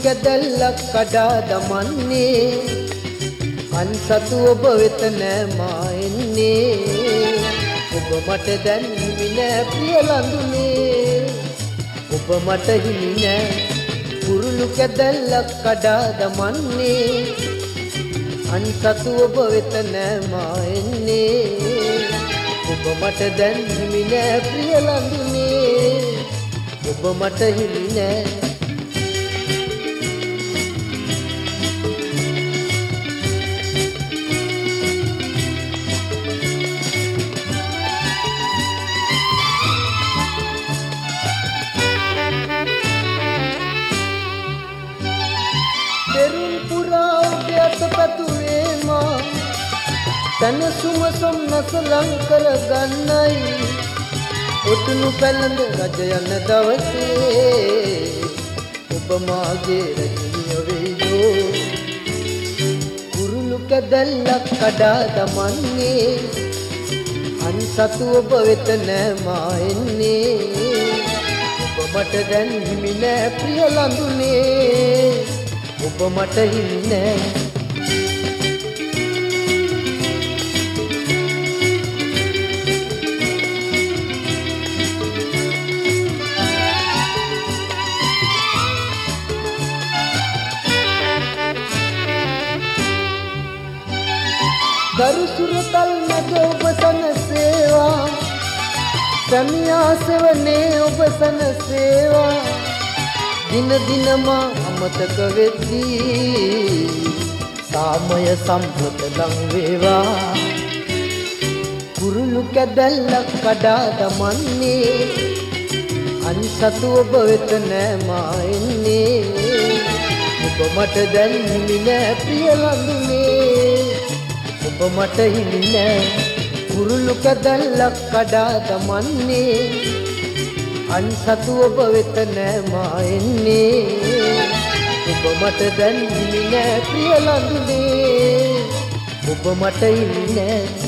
කැදැල්ලක් කඩා දමන්නේ අන්සතු ඔබ වෙත නෑ මා එන්නේ ඔබ මට දැන් හිමි නෑ ප්‍රිය ලඳුනේ ඔබ මට හිමි නෑ කුරුළු කැදැල්ලක් කඩා දමන්නේ අන්සතු ඔබ වෙත නෑ මා එන්නේ ඔබ මට දැන් හිමි නෑ ප්‍රිය ලඳුනේ ඔබ මට හිමි නෑ තන සුම සොම්නස ලං කර ගන්නයි ඔතුණු පැළඳ රජ යන දවසේ ඔබ මාගේ රජිනිය වෙයියෝ කුරුළු කැදැල්ලක් කඩා දමන්නේ අන්සතු ඔබ වෙත නෑ මා එන්නේ ඔබ මට දැන් හිමි නෑ ප්‍රිය ලඳුනේ ඔබ මට හිමි නෑ දරුසුරතල් මැද ඔබ සනසේවා සැමියා සෙවනේ ඔබ සනසේවා දින දිනම අමතක වෙද්දී සාමය සම්පත ලං වේවා කුරුළු කැදැල්ලක් කඩා දමන්නේ අන්සතු ඔබ වෙත නෑ මා එන්නේ ඔබ මට දැන් හිමි නෑ ප්‍රිය ලඳුනේ ඔබ මට හිමි නෑ කුරුළු කැදැල්ලක් කඩා දමන්නේ අන්සතු ඔබ වෙත නෑ මා එන්නේ ඔබ මට දැන් හිමි නෑ ප්‍රිය ලඳුනේ ඔබ මට හිමි නෑ